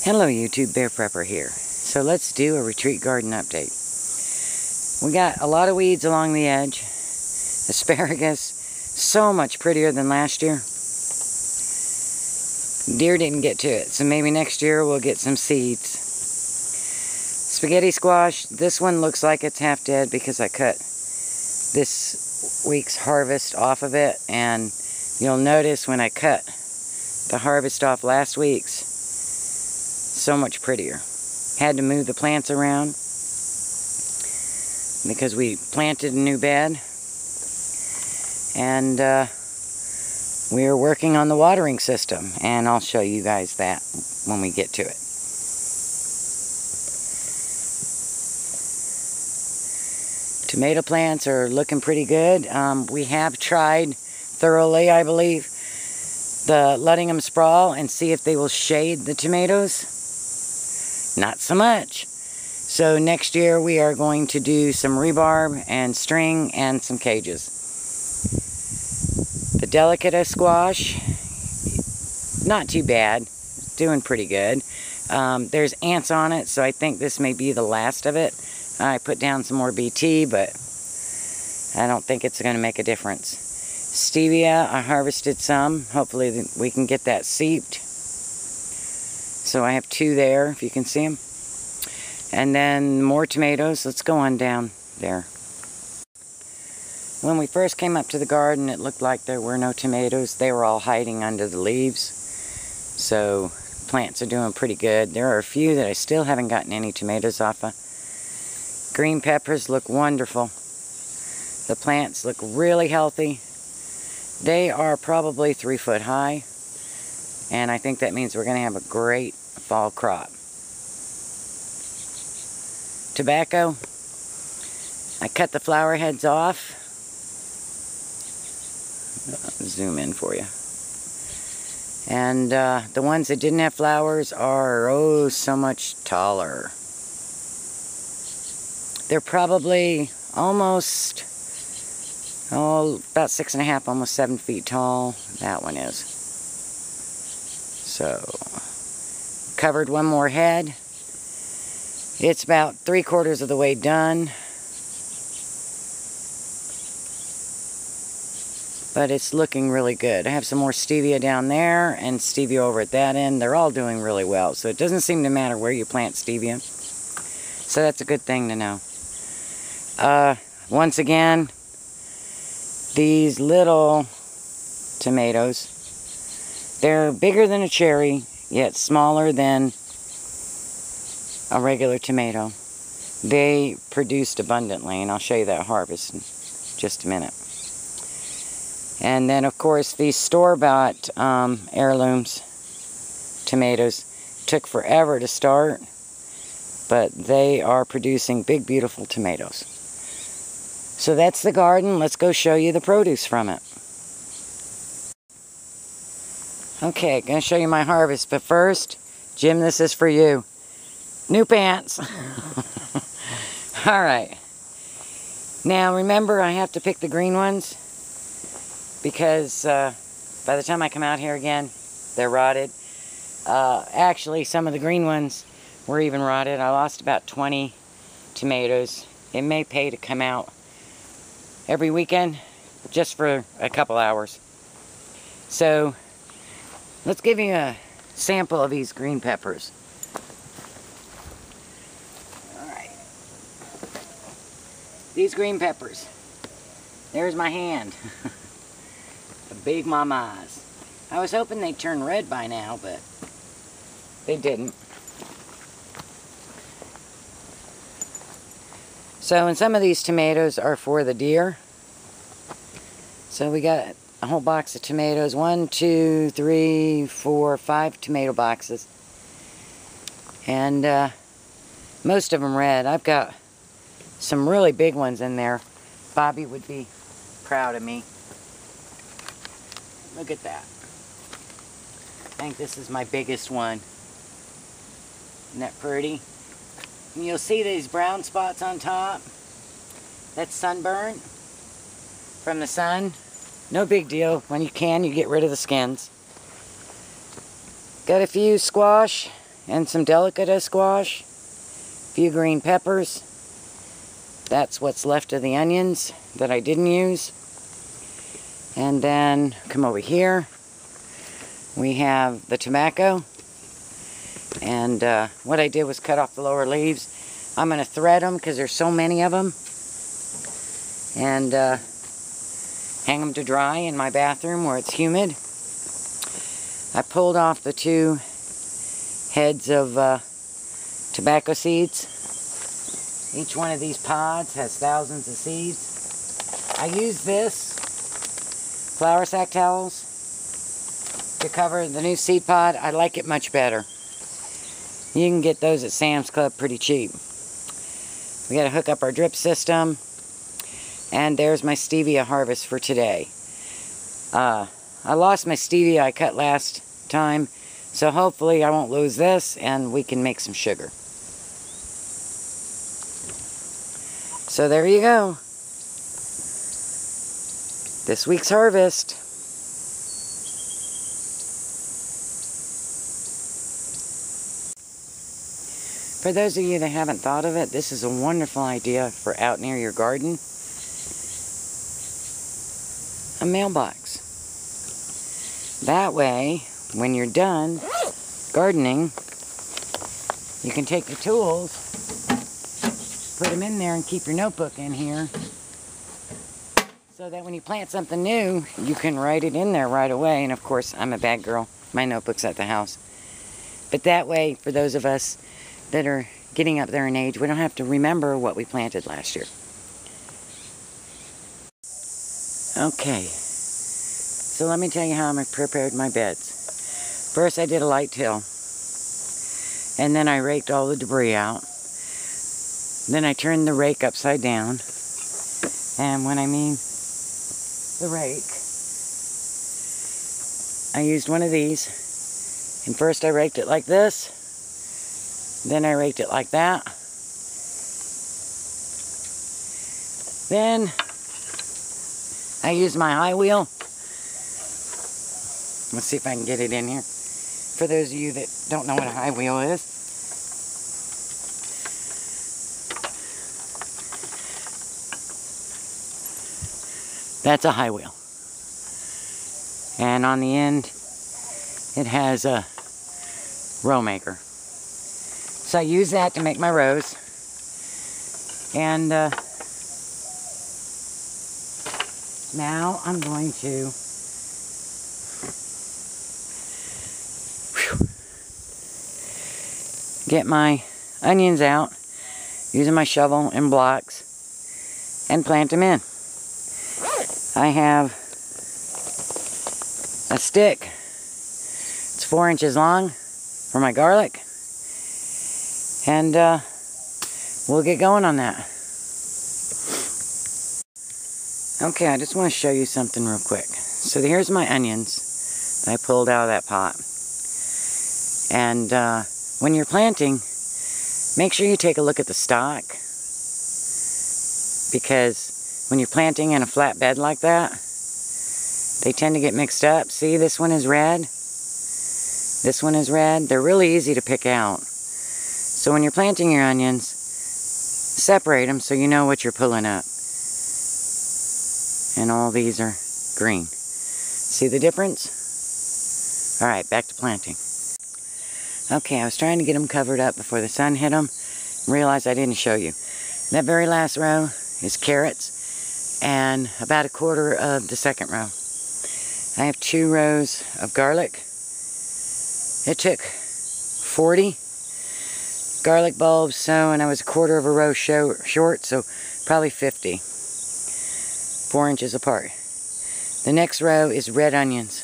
Hello YouTube, Bear Prepper here. So let's do a retreat garden update. We got a lot of weeds along the edge. Asparagus, so much prettier than last year. Deer didn't get to it, so maybe next year we'll get some seeds. Spaghetti squash, this one looks like it's half dead because I cut this week's harvest off of it, and you'll notice when I cut the harvest off last week's, so much prettier. Had to move the plants around because we planted a new bed, and we're working on the watering system, and I'll show you guys that when we get to it. Tomato plants are looking pretty good. We have tried thoroughly, I believe, letting them sprawl and see if they will shade the tomatoes. Not so much. So next year we are going to do some rebarb and string and some cages. The delicata squash, not too bad. Doing pretty good. There's ants on it, so I think this may be the last of it. I put down some more BT, but I don't think it's going to make a difference. Stevia, I harvested some. Hopefully we can get that seeped. So I have two there, if you can see them. And then more tomatoes. Let's go on down there. When we first came up to the garden, it looked like there were no tomatoes. They were all hiding under the leaves. So plants are doing pretty good. There are a few that I still haven't gotten any tomatoes off of. Green peppers look wonderful. The plants look really healthy. They are probably 3 foot high. And I think that means we're going to have a great fall crop. Tobacco, I cut the flower heads off. I'll zoom in for you. And the ones that didn't have flowers are, oh, so much taller. They're probably almost, about 6.5, almost 7 feet tall. That one is. So, covered one more head. It's about 3/4 of the way done. But it's looking really good. I have some more stevia down there and stevia over at that end. They're all doing really well. So it doesn't seem to matter where you plant stevia. So that's a good thing to know. Once again, these little tomatoes, they're bigger than a cherry, yet smaller than a regular tomato. They produced abundantly, and I'll show you that harvest in just a minute. And then, of course, these store-bought heirlooms tomatoes took forever to start, but they are producing big, beautiful tomatoes. So that's the garden. Let's go show you the produce from it. Okay, gonna show you my harvest, but first, Jim, this is for you. New pants. Alright. Now remember, I have to pick the green ones because by the time I come out here again, they're rotted. Actually, some of the green ones were even rotted. I lost about 20 tomatoes. It may pay to come out every weekend just for a couple hours. So let's give you a sample of these green peppers. Alright. These green peppers. There's my hand. The big mamas. I was hoping they'd turn red by now, but they didn't. So, and some of these tomatoes are for the deer. So we got a whole box of tomatoes. 1, 2, 3, 4, 5 tomato boxes. And most of them red. I've got some really big ones in there. Bobby would be proud of me. Look at that. I think this is my biggest one. Isn't that pretty? And you'll see these brown spots on top. That's sunburn from the sun. No big deal. When you can, you get rid of the skins. Got a few squash and some delicata squash, a few green peppers. That's what's left of the onions that I didn't use. And then come over here. We have the tobacco. And what I did was cut off the lower leaves. I'm going to thread them because there's so many of them. And hang them to dry in my bathroom where it's humid. I pulled off the 2 heads of tobacco seeds. Each one of these pods has thousands of seeds. I use this flour sack towels to cover the new seed pod. I like it much better. You can get those at Sam's Club pretty cheap. We got to hook up our drip system. And there's my stevia harvest for today. I lost my stevia I cut last time, so hopefully I won't lose this and we can make some sugar. So there you go. This week's harvest. For those of you that haven't thought of it, this is a wonderful idea for out near your garden. A mailbox. That way, when you're done gardening, you can take the tools, put them in there and keep your notebook in here, so that when you plant something new, you can write it in there right away. And of course, I'm a bad girl. My notebook's at the house. But that way, for those of us that are getting up there in age, we don't have to remember what we planted last year. Okay, so let me tell you how I prepared my beds. First I did a light till, and then I raked all the debris out. Then I turned the rake upside down, and when I mean the rake, I used one of these, and first I raked it like this, then I raked it like that, then I used my high wheel. Let's see if I can get it in here. For those of you that don't know what a high wheel is. That's a high wheel. And on the end, it has a row maker. So I use that to make my rows. And now I'm going to get my onions out using my shovel and blocks and plant them in. I have a stick. It's 4 inches long for my garlic. And we'll get going on that. Okay, I just want to show you something real quick. So here's my onions that I pulled out of that pot. And when you're planting, make sure you take a look at the stalk, because when you're planting in a flat bed like that, they tend to get mixed up. See, this one is red. This one is red. They're really easy to pick out. So when you're planting your onions, separate them so you know what you're pulling up. And all these are green. See the difference? Alright, back to planting. Okay, I was trying to get them covered up before the sun hit them. Realized I didn't show you. That very last row is carrots, and about 1/4 of the second row. I have 2 rows of garlic. It took 40 garlic bulbs, and I was 1/4 of a row short, so probably 50. 4 inches apart. The next row is red onions.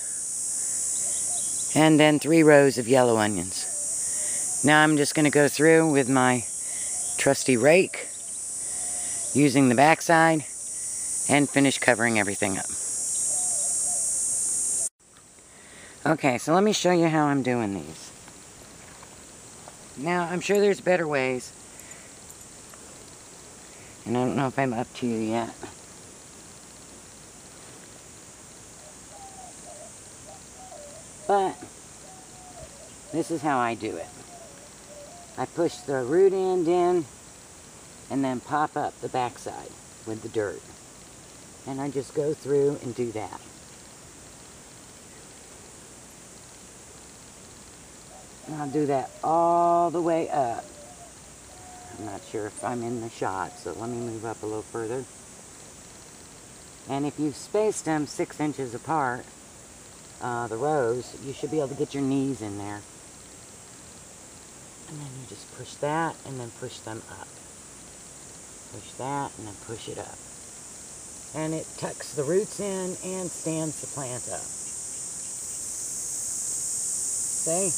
And then 3 rows of yellow onions. Now I'm just going to go through with my trusty rake, using the backside, and finish covering everything up. Okay, so let me show you how I'm doing these. Now, I'm sure there's better ways, and I don't know if I'm up to you yet. But this is how I do it. I push the root end in and then pop up the backside with the dirt. And I just go through and do that. And I'll do that all the way up. I'm not sure if I'm in the shot, so let me move up a little further. And if you've spaced them 6 inches apart, the rows, you should be able to get your knees in there. And then you just push that and then push them up. Push that and then push it up. And it tucks the roots in and stands the plant up. See?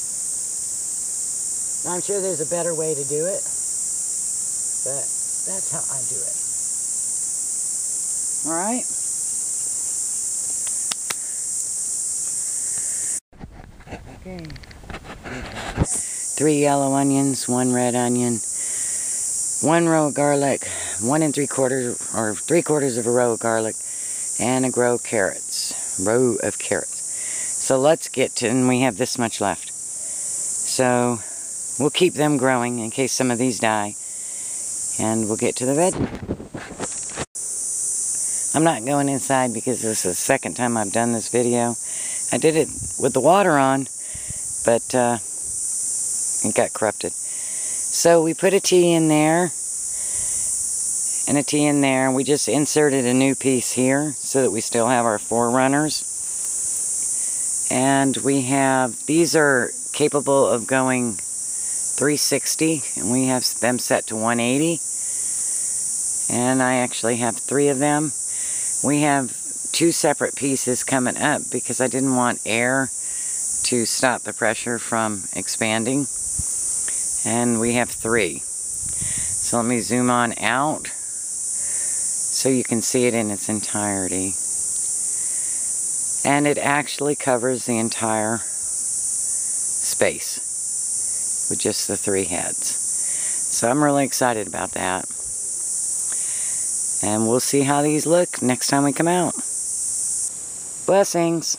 Now, I'm sure there's a better way to do it, but that's how I do it. All right? Okay. 3 yellow onions, 1 red onion, 1 row of garlic, 1 3/4 or 3/4 of a row of garlic, and a row of carrots. So let's get to, and we have this much left. So we'll keep them growing in case some of these die, and we'll get to the veg. I'm not going inside because this is the second time I've done this video. I did it with the water on, but it got corrupted. So we put a T in there, and a T in there. We just inserted a new piece here so that we still have our 4 runners. And we have, these are capable of going 360, and we have them set to 180. And I actually have 3 of them. We have 2 separate pieces coming up because I didn't want air to stop the pressure from expanding. And we have 3. So let me zoom on out so you can see it in its entirety. And it actually covers the entire space with just the 3 heads. So I'm really excited about that. And we'll see how these look next time we come out. Blessings.